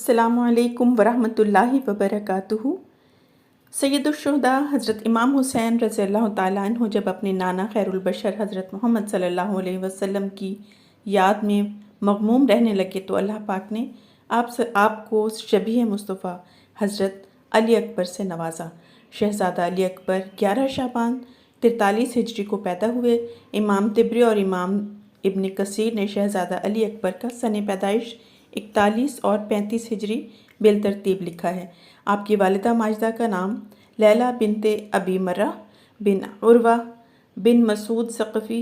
अस्सलामु अलैकुम वरहमतुल्लाहि वबरकातुहू। सैयदुश्शुहदा हज़रत इमाम हुसैन रज़ियल्लाहु ताला अन्हु जब अपने नाना खैरुल बशर हज़रत मोहम्मद सल्लल्लाहु अलैहि वसल्लम की याद में मग़मूम रहने लगे तो अल्लाह पाक ने आपको शबीह मुस्तफ़ा हज़रत अली अकबर से नवाजा। शहज़ादा अली अकबर 11 शाबान 43 हिजरी को पैदा हुए। इमाम तिबरी और इमाम इब्न कसीर ने शहज़ादा अली अकबर का सने पैदाइश 41 और 35 हिजरी बिलतरतीब लिखा है। आपकी वालिदा माजिदा का नाम लैला बिनते अबी मर्रा बिन उर्वा बिन मसूद सक़फ़ी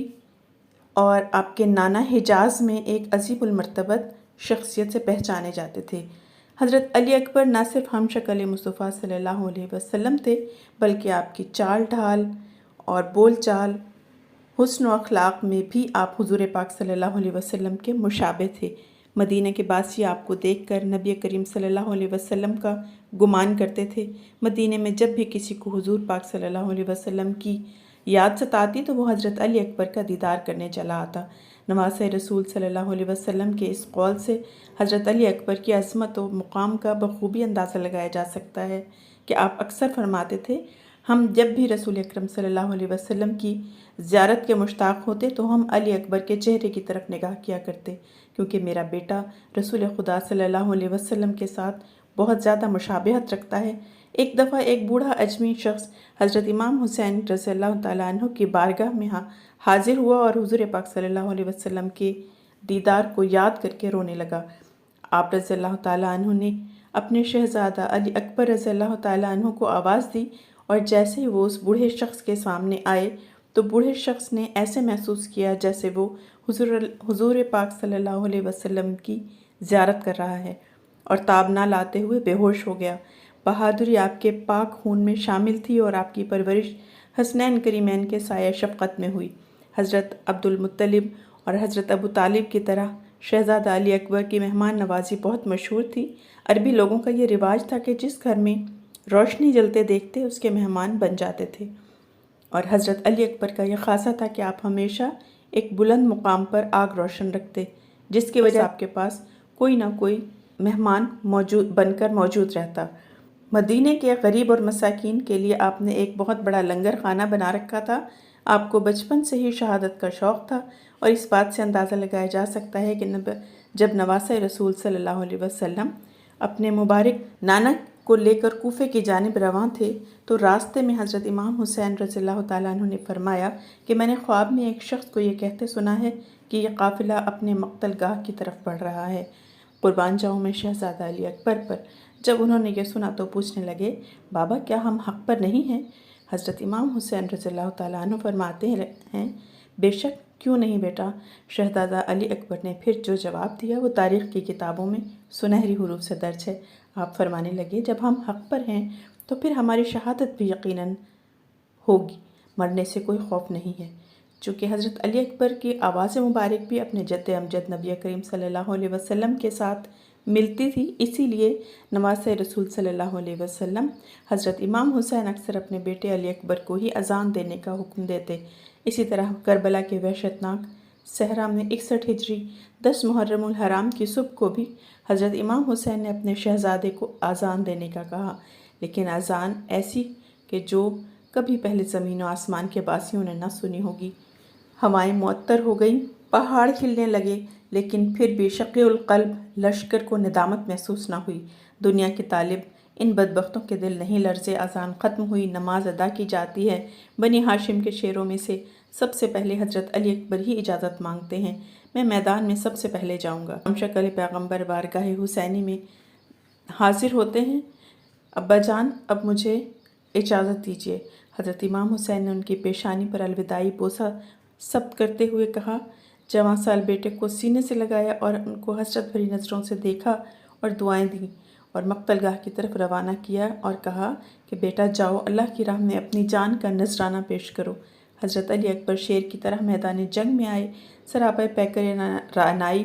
और आपके नाना हिजाज़ में एक अजीबुल मर्तबत शख्सियत से पहचाने जाते थे। हज़रत अली अकबर न सिर्फ हमशक्ल मुस्तफ़ा सल्लल्लाहु अलैहि वसल्लम थे बल्कि आपकी चाल ढाल और बोल चाल हुस्न व अखलाक में भी आप हुज़ूर पाक सल्लल्लाहु अलैहि वसल्लम के मुशाबे थे। मदीना के बासी आपको देखकर नबी करीम सल्लल्लाहु अलैहि वसल्लम का गुमान करते थे। मदीने में जब भी किसी को हुज़ूर पाक सल्लल्लाहु अलैहि वसल्लम की याद सताती तो वो हज़रत अली अकबर का दीदार करने चला आता। नवासे रसूल सल्लल्लाहु अलैहि वसल्लम के इस कौल से हज़रत अली अकबर की अज़मत व मुकाम का बखूबी अंदाज़ा लगाया जा सकता है कि आप अक्सर फरमाते थे, हम जब भी रसूल अकरम सल्लल्लाहु अलैहि वसल्लम की ज़ियारत के मुश्ताक़ होते तो हम अली अकबर के चेहरे की तरफ निगाह किया करते, क्योंकि मेरा बेटा रसूल खुदा सल्लल्लाहु अलैहि वसल्लम के साथ बहुत ज़्यादा मुशाबहत रखता है। एक दफ़ा एक बूढ़ा अजमी शख्स हज़रत इमाम हुसैन रज़ियल्लाहु ताला अन्हु की बारगाह में हाजिर हुआ और हुज़ूर पाक सल्लल्लाहु अलैहि वसल्लम के दीदार को याद करके रोने लगा। आप रज़ियल्लाहु ताला अन्हु ने अपने शहज़ादा अली अकबर रज़ियल्लाहु ताला अन्हु को आवाज़ दी और जैसे ही वो उस बूढ़े शख्स के सामने आए तो बूढ़े शख्स ने ऐसे महसूस किया जैसे वो हुज़ूर पाक सल्लल्लाहु अलैहि वसल्लम की ज़ियारत कर रहा है और ताब ना लाते हुए बेहोश हो गया। बहादुरी आपके पाक खून में शामिल थी और आपकी परवरिश हसनैन करीमैन के साया शफ़क़त में हुई। हज़रत अब्दुल मुत्तलिब और हज़रत अबू तालिब की तरह शहज़ादा अली अकबर की मेहमान नवाजी बहुत मशहूर थी। अरबी लोगों का ये रिवाज था कि जिस घर में रोशनी जलते देखते उसके मेहमान बन जाते थे, और हज़रत अली अकबर का यह ख़ासा था कि आप हमेशा एक बुलंद मुकाम पर आग रोशन रखते, जिसकी वजह आपके पास कोई ना कोई मेहमान बनकर मौजूद रहता। मदीने के गरीब और मसाकीन के लिए आपने एक बहुत बड़ा लंगर खाना बना रखा था। आपको बचपन से ही शहादत का शौक़ था और इस बात से अंदाज़ा लगाया जा सकता है कि जब नवासे रसूल सल्लल्लाहु अलैहि वसल्लम अपने मुबारक नाना को लेकर कूफे की जानिब रवां थे तो रास्ते में हज़रत इमाम हुसैन रज़ियल्लाहु ताला अन्हु ने फरमाया कि मैंने ख्वाब में एक शख्स को ये कहते सुना है कि यह काफ़िला अपने मक्तल गाह की तरफ बढ़ रहा है। कुर्बान जाऊँ मैं शहज़ादा अली अकबर पर। जब उन्होंने ये सुना तो पूछने लगे, बाबा क्या हम हक़ पर नहीं हैं? हज़रत इमाम हुसैन रज़ियल्लाहु ताला अन्हु फरमाते हैं, बेशक क्यों नहीं बेटा। शहज़ादा अली अकबर ने फिर जो जवाब दिया वो तारीख़ की किताबों में सुनहरी हुरूफ से दर्ज है। आप फरमाने लगे, जब हम हक़ पर हैं तो फिर हमारी शहादत भी यकीनन होगी, मरने से कोई खौफ नहीं है। चूँकि हज़रत अली अकबर की आवाज़ मुबारक भी अपने जद्द अमजद नबी करीम सल्लल्लाहु अलैहि वसल्लम के साथ मिलती थी, इसीलिए नवासे रसूल सल्लल्लाहु अलैहि वसल्लम हज़रत इमाम हुसैन अक्सर अपने बेटे अली अकबर को ही अज़ान देने का हुक्म देते। इसी तरह करबला के वहशतनाक सहरा में 61 हिजरी 10 मुहर्रमुल हराम की सुबह को भी हज़रत इमाम हुसैन ने अपने शहज़ादे को अज़ान देने का कहा, लेकिन अज़ान ऐसी कि जो कभी पहले ज़मीन व आसमान के बासियों ने न सुनी होगी। हवाएं मुअत्तर हो गईं, पहाड़ हिलने लगे, लेकिन फिर भी शक़ीउल क़ल्ब लश्कर को निदामत महसूस न हुई। दुनिया के तालिब इन बदबख्तों के दिल नहीं लर्ज़े। अज़ान ख़त्म हुई, नमाज अदा की जाती है। बनी हाशिम के शेरों में से सबसे पहले हज़रत अली अकबर ही इजाज़त मांगते हैं, मैं मैदान में सबसे पहले जाऊँगा। हमशक्ल पैगम्बर बारगाह हुसैनी में हाजिर होते हैं। अब्बा जान अब मुझे इजाज़त दीजिए। हज़रत इमाम हुसैन ने उनकी पेशानी पर अलविदाई बोसा सब्त करते हुए कहा। जवां साल बेटे को सीने से लगाया और उनको हसरत भरी नज़रों से देखा और दुआएं दी और मक्तलगाह की तरफ रवाना किया और कहा कि बेटा जाओ, अल्लाह की राह में अपनी जान का नजराना पेश करो। हज़रत अली अकबर शेर की तरह मैदान जंग में आए। सरापा पैकर रानाई,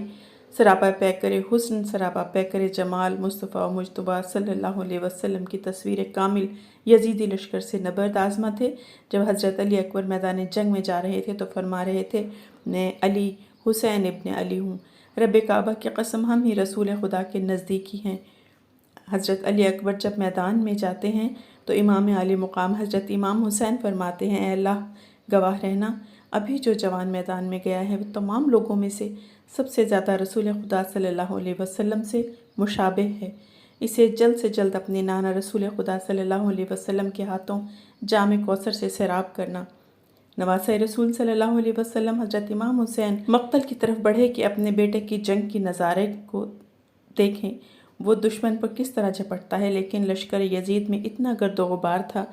सरापा पैकर हुस्न, सरापा पैकर जमाल मुस्तफ़ा मुजतबा सल्लल्लाहु अलैहि वसल्लम की तस्वीर कामिल यजीदी लश्कर से नबर्द आज़मा थे। जब हज़रत अली अकबर मैदान जंग में जा रहे थे तो फरमा रहे थे, मैं अली हुसैन इब्न अली हूँ, रब काबा की कसम हम ही रसूल खुदा के नज़दीकी हैं। حضرت علی اکبر جب میدان میں جاتے ہیں تو امام عالی مقام حضرت امام حسین فرماتے ہیں، اے اللہ گواہ رہنا، ابھی جو جوان میدان میں گیا ہے وہ تمام لوگوں میں سے سب سے زیادہ رسول خدا صلی اللہ علیہ وسلم سے مشابہ ہے، اسے جلد سے جلد اپنے نانا رسول خدا صلی اللہ علیہ وسلم کے ہاتھوں جام کوثر سے سیراب کرنا۔ نواسہ رسول صلی اللہ علیہ وسلم حضرت امام حسین مقتل کی طرف بڑھے کہ اپنے بیٹے کی جنگ کی نظارے کو دیکھیں، وہ دشمن پر کس طرح جھپٹتا ہے، لیکن لشکر یزید میں اتنا گرد و غبار تھا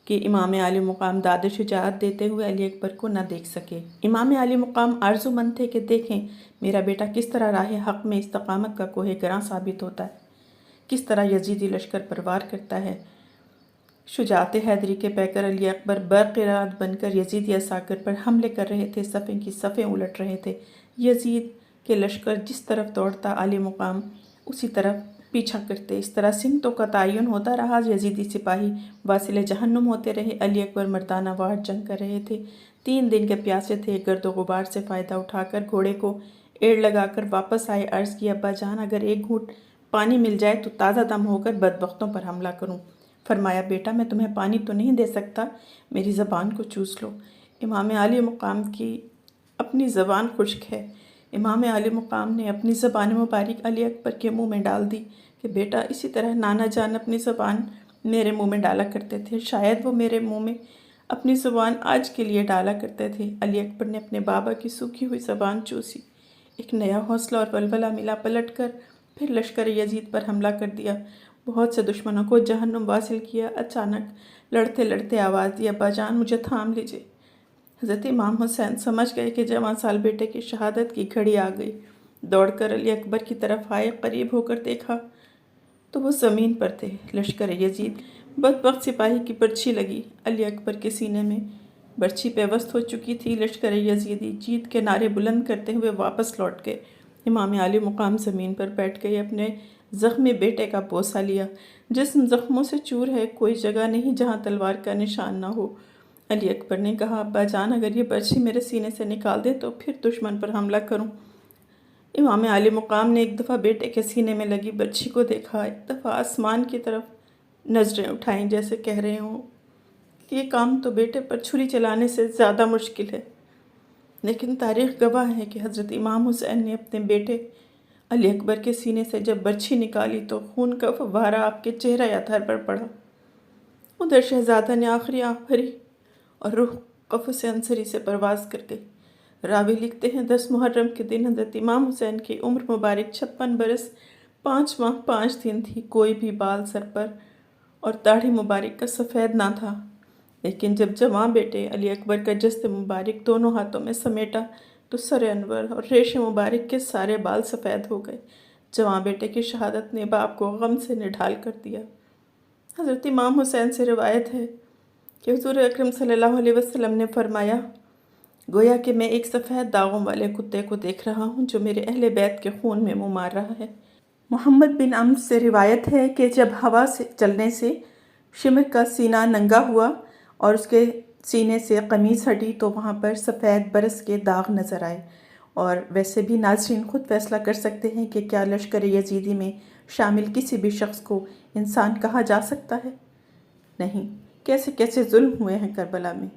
کہ امام عالی مقام داد شجاعت دیتے ہوئے علی اکبر کو نہ دیکھ سکے۔ امام عالی مقام آرزو مند تھے کہ دیکھیں میرا بیٹا کس طرح راہ حق میں استقامت کا کوہ گراں ثابت ہوتا ہے، کس طرح یزیدی لشکر پر وار کرتا ہے۔ شجاعت حیدری کے پیکر علی اکبر برق رعد بن کر یزیدی عساکر پر حملے کر رہے تھے، صفیں کی صفیں الٹ رہے تھے۔ یزید کے لشکر جس طرف دوڑتا عالی مقام اسی طرف پیچھا کرتے، اس طرح سمتوں کا تعین ہوتا رہا، یزیدی سپاہی واصل جہنم ہوتے رہے۔ علی اکبر مردانہ وار جنگ کر رہے تھے، 3 دن کے پیاسے تھے، گرد و غبار سے فائدہ اٹھا کر گھوڑے کو ایڑ لگا کر واپس آئے، عرض کی ابا جان اگر ایک گھونٹ پانی مل جائے تو تازہ دم ہو کر بدبختوں پر حملہ کروں۔ فرمایا بیٹا میں تمہیں پانی تو نہیں دے سکتا، میری زبان کو چوس لو۔ امام عالی مقام کی اپنی زبان خشک ہے، امام عالی مقام نے اپنی زبان مبارک علی اکبر کے منہ میں ڈال دی کہ بیٹا اسی طرح نانا جان اپنی زبان میرے منہ میں ڈالا کرتے تھے، شاید وہ میرے منہ میں اپنی زبان آج کے لیے ڈالا کرتے تھے۔ علی اکبر نے اپنے بابا کی سوکھی ہوئی زبان چوسی، ایک نیا حوصلہ اور ولولہ ملا، پلٹ کر پھر لشکر یزید پر حملہ کر دیا، بہت سے دشمنوں کو جہنم واصل کیا۔ اچانک لڑتے لڑتے آواز دی ابا جان مجھے تھام لیجئے۔ حضرت امام حسین سمجھ گئے کہ جوان سال بیٹے کی شہادت کی گھڑی آ گئی، دوڑ کر علی اکبر کی طرف آئے، قریب ہو کر دیکھا تو وہ زمین پر تھے۔ لشکر یزید بدبخت سپاہی کی برچھی لگی، علی اکبر کے سینے میں برچھی پیوست ہو چکی تھی۔ لشکر یزیدی جیت کے نعرے بلند کرتے ہوئے واپس لوٹ گئے۔ امام عالی مقام زمین پر بیٹھ گئے، اپنے زخمی بیٹے کا بوسہ لیا۔ جسم زخموں سے چور ہے، کوئی جگہ نہیں جہاں تلوار کا نشان نہ ہو۔ علی اکبر نے کہا ابا جان اگر یہ برچھی میرے سینے سے نکال دے تو پھر دشمن پر حملہ کروں۔ امام عالی مقام نے ایک دفعہ بیٹے کے سینے میں لگی برچھی کو دیکھا، ایک دفعہ آسمان کی طرف نظریں اٹھائیں جیسے کہہ رہے ہوں کہ یہ کام تو بیٹے پر چھری چلانے سے زیادہ مشکل ہے۔ لیکن تاریخ گواہ ہے کہ حضرت امام حسین نے اپنے بیٹے علی اکبر کے سینے سے جب برچھی نکالی تو خون کا فوارہ آپ کے چہرہ اطہر پر پڑا۔ ادھر شہزادہ نے آخری آنکھ بھری اور روح قفس عنصری سے پرواز کر گئی۔ راوی لکھتے ہیں 10 محرم کے دن حضرت امام حسین کی عمر مبارک 56 برس 5 ماہ 5 دن تھی، کوئی بھی بال سر پر اور داڑھی مبارک کا سفید نہ تھا، لیکن جب جوان بیٹے علی اکبر کا جسد مبارک دونوں ہاتھوں میں سمیٹا تو سر انور اور ریش مبارک کے سارے بال سفید ہو گئے۔ جوان بیٹے کی شہادت نے باپ کو غم سے نڈھال کر دیا۔ حضرت امام حسین سے روایت ہے کہ حضور اکرم صلی اللہ علیہ وسلم نے فرمایا گویا کہ میں ایک سفید داغوں والے کتے کو دیکھ رہا ہوں جو میرے اہل بیت کے خون میں منہ مار رہا ہے۔ محمد بن عمرو سے روایت ہے کہ جب ہوا سے چلنے سے شمر کا سینہ ننگا ہوا اور اس کے سینے سے قمیص ہٹی تو وہاں پر سفید برس کے داغ نظر آئے۔ اور ویسے بھی ناظرین خود فیصلہ کر سکتے ہیں کہ کیا لشکر یزیدی میں شامل کسی بھی شخص کو انسان کہا جا سکتا ہے؟ نہیں، کیسے کیسے ظلم ہوئے ہیں کربلا میں۔